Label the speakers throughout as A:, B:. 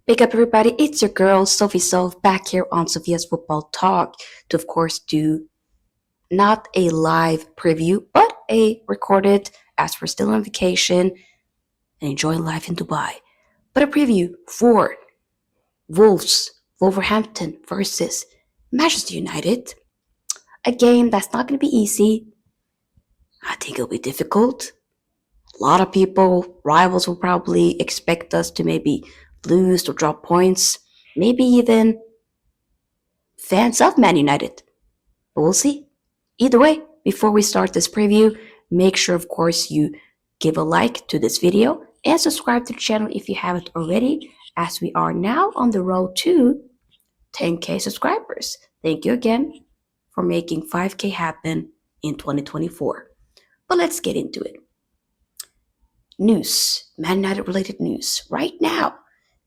A: Wake up, everybody. It's your girl, Sophie Soph, back here on Sophia's Football Talk to, of course, do not a live preview, but a recorded, as we're still on vacation and enjoying life in Dubai. But a preview for Wolverhampton versus Manchester United. A game that's not going to be easy. I think it'll be difficult. A lot of people, rivals, will probably expect us to maybe lose or drop points. Maybe even fans of Man United. But we'll see. Either way, before we start this preview, make sure, of course, you give a like to this video and subscribe to the channel if you haven't already, as we are now on the road to 10K subscribers. Thank you again for making 5K happen in 2024. But let's get into it. News, Man United related news. Right now,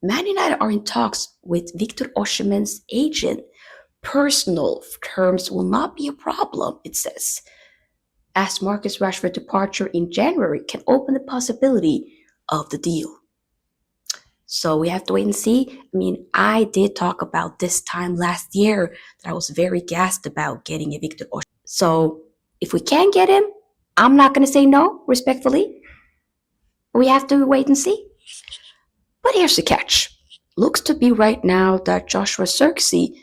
A: Man United are in talks with Victor Osimhen's agent. Personal terms will not be a problem, it says, as Marcus Rashford's departure in January can open the possibility of the deal. So we have to wait and see. I mean, I did talk about this time last year that I was very gassed about getting a Victor Osimhen. So if we can get him, I'm not going to say no, respectfully. We have to wait and see. But here's the catch. Looks to be right now that Joshua Zirkzee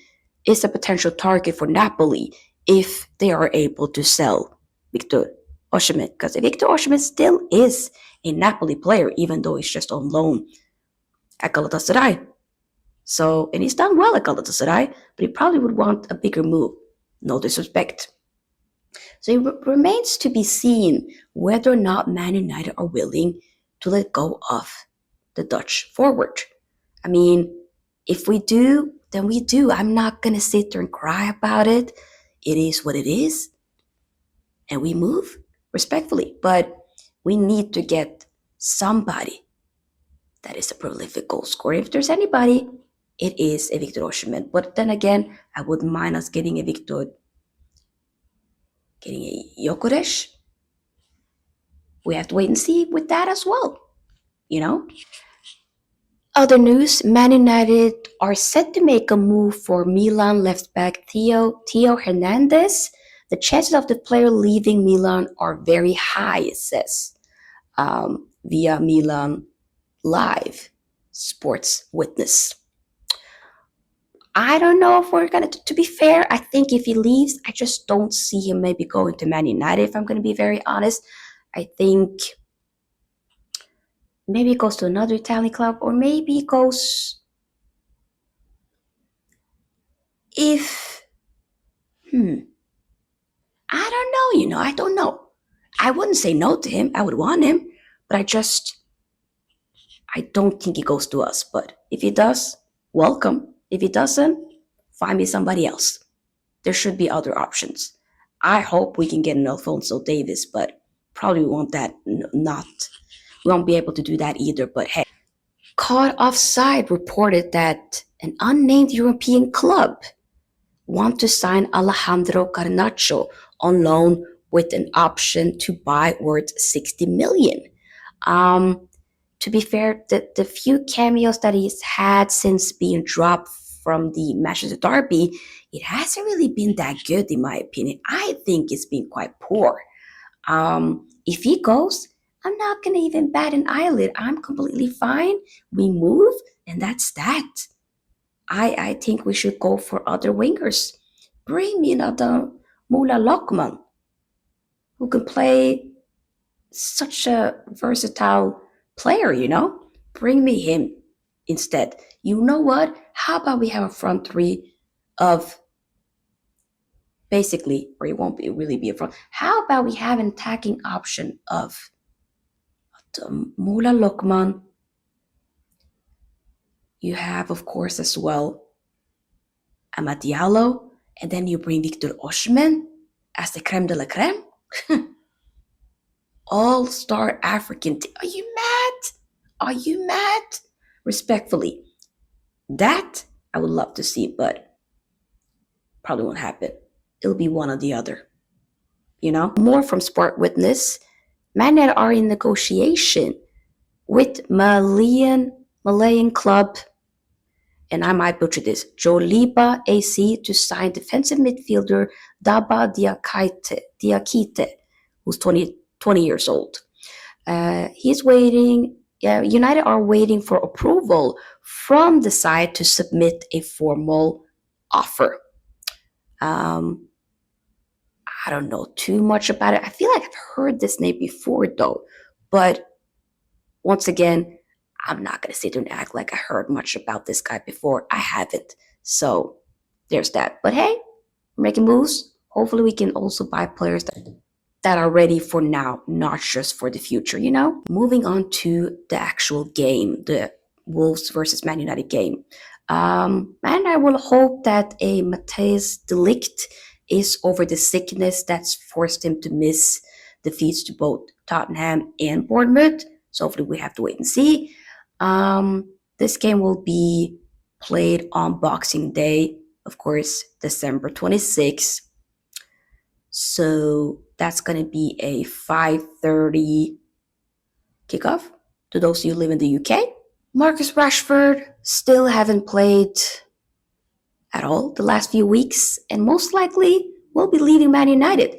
A: is a potential target for Napoli if they are able to sell Victor Osimhen. Because Victor Osimhen still is a Napoli player, even though he's just on loan at Galatasaray. So, and he's done well at Galatasaray, but he probably would want a bigger move. No disrespect. So it remains to be seen whether or not Man United are willing to let go of the Dutch forward. I mean, if we do, then we do. I'm not going to sit there and cry about it. It is what it is. And we move respectfully. But we need to get somebody that is a prolific goal scorer. If there's anybody, it is a Victor Osimhen. But then again, I wouldn't mind us getting a Gyökeres. We have to wait and see with that as well. Other news, Man United are set to make a move for Milan left back Theo Hernandez. The chances of the player leaving Milan are very high, it says, via Milan Live Sports Witness. I don't know if we're going to be fair, I think if he leaves, I just don't see him maybe going to Man United, if I'm going to be very honest. I think maybe he goes to another Italian club, or maybe he goes I don't know, I don't know. I wouldn't say no to him. I would want him, but I don't think he goes to us. But if he does, welcome. If he doesn't, find me somebody else. There should be other options. I hope we can get an Alphonso Davies, but probably won't we won't be able to do that either. But hey, Caught Offside reported that an unnamed European club want to sign Alejandro Garnacho on loan with an option to buy worth 60 million. To be fair, the few cameos that he's had since being dropped from the Manchester Derby, it hasn't really been that good in my opinion. I think it's been quite poor. If he goes, I'm not going to even bat an eyelid. I'm completely fine. We move, and that's that. I think we should go for other wingers. Bring me another Mula Lokman, who can play such a versatile player, Bring me him instead. You know what? How about we have a front three of basically, or it won't really be a front. How about we have an attacking option of Mula Lokman? You have, of course, as well, Amad Diallo, and then you bring Victor Osimhen as the creme de la creme. All-star African team. Are you mad? Are you mad? Respectfully, that I would love to see, but probably won't happen. It'll be one or the other. More from Sport Witness. Man United are in negotiation with Malayan club and I might butcher this, Joliba AC to sign defensive midfielder Daba Diakite, who's 20 years old. He's waiting. Yeah, United are waiting for approval from the side to submit a formal offer. Um, I don't know too much about it. I feel like I've heard this name before though, but once again, I'm not gonna sit there and act like I heard much about this guy before. I haven't. So there's that. But hey, we're making moves. Hopefully we can also buy players that are ready for now, not just for the future, you know? Moving on to the actual game, the Wolves versus Man United game. And I will hope that a Matthijs de Ligt is over the sickness that's forced him to miss defeats to both Tottenham and Bournemouth. So hopefully we have to wait and see. This game will be played on Boxing Day, of course, December 26th. So that's going to be a 5:30 kickoff to those of you who live in the UK. Marcus Rashford still haven't played at all the last few weeks and most likely will be leaving Man United.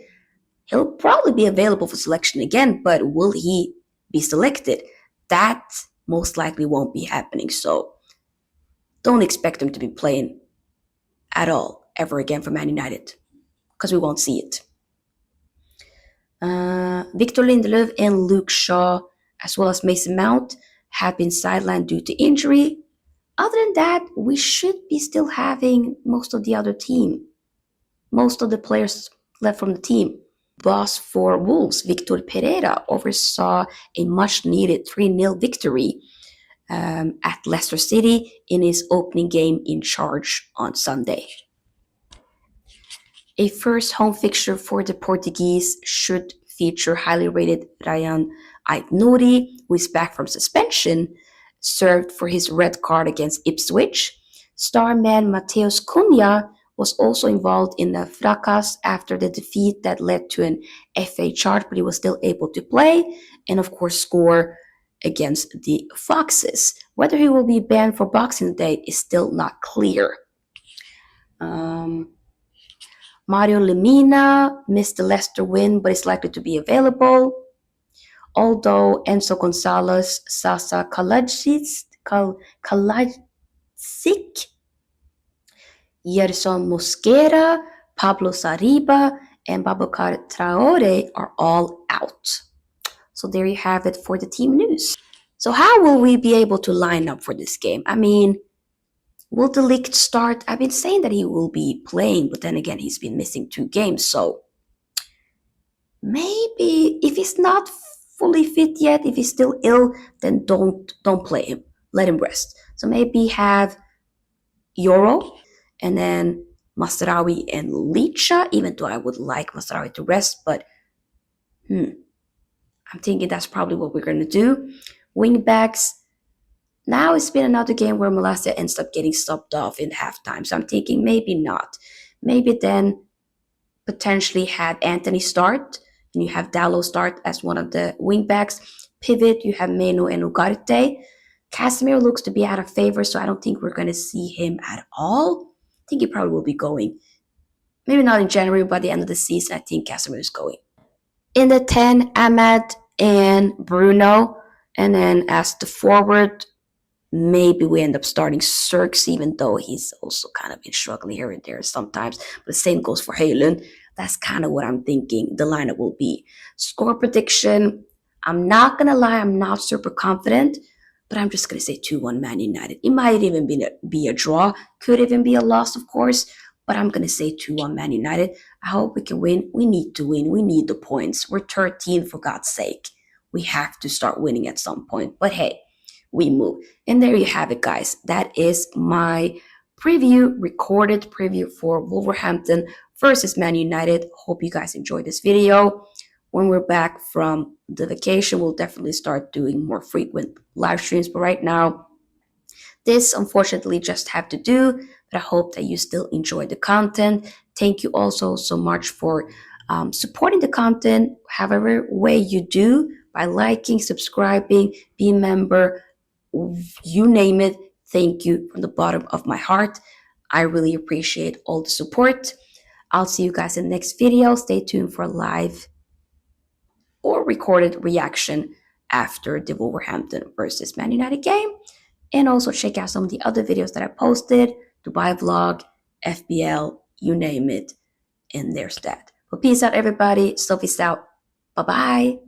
A: He'll probably be available for selection again, but will he be selected? That most likely won't be happening. So don't expect him to be playing at all ever again for Man United because we won't see it. Victor Lindelöf and Luke Shaw, as well as Mason Mount, have been sidelined due to injury. Other than that, we should be still having most of the other team, most of the players left from the team. Boss for Wolves, Victor Pereira, oversaw a much-needed 3-0 victory at Leicester City in his opening game in charge on Sunday. A first home fixture for the Portuguese should feature highly rated Ryan Ait-Nouri, who is back from suspension, served for his red card against Ipswich. Star man Matheus Cunha was also involved in the fracas after the defeat that led to an FA charge, but he was still able to play and, of course, score against the Foxes. Whether he will be banned for Boxing Day is still not clear. Mario Lemina missed the Leicester win, but is likely to be available. Although Enzo Gonzalez, Sasa Kalajic, Yerson Mosquera, Pablo Sariba, and Babacar Traore are all out. So there you have it for the team news. So how will we be able to line up for this game? I mean, will de Ligt start? I've been saying that he will be playing, but then again, he's been missing 2 games. So maybe if he's not fully fit yet, if he's still ill, then don't play him. Let him rest. So maybe have Euro and then Mazraoui and Licha, even though I would like Mazraoui to rest, but I'm thinking that's probably what we're going to do. Wingbacks. Now it's been another game where Malacia ends up getting subbed off in halftime. So I'm thinking maybe not. Maybe then potentially have Anthony start and you have Dallo start as one of the wingbacks. Pivot, you have Meno and Ugarte. Casemiro looks to be out of favor, so I don't think we're going to see him at all. I think he probably will be going. Maybe not in January, but by the end of the season, I think Casemiro is going. In the 10, Ahmad and Bruno. And then as the forward, maybe we end up starting Zirkzee, even though he's also kind of been struggling here and there sometimes. But the same goes for Hojlund. That's kind of what I'm thinking the lineup will be. Score prediction, I'm not going to lie, I'm not super confident, but I'm just going to say 2-1 Man United. It might even be a draw, could even be a loss, of course, but I'm going to say 2-1 Man United. I hope we can win. We need to win. We need the points. We're 13, for God's sake. We have to start winning at some point. But hey, we move. And there you have it, guys. That is my recorded preview for Wolverhampton versus Man United. Hope you guys enjoyed this video. When we're back from the vacation, we'll definitely start doing more frequent live streams. But right now, this unfortunately just have to do. But I hope that you still enjoy the content. Thank you also so much for supporting the content, however way you do, by liking, subscribing, be a member, you name it. thank you from the bottom of my heart. I really appreciate all the support. I'll see you guys in the next video. Stay tuned for a live or recorded reaction after the Wolverhampton versus Man United game. And also check out some of the other videos that I posted, Dubai vlog, FBL, you name it, and there's that. But peace out, everybody. Sophie's out. Bye-bye.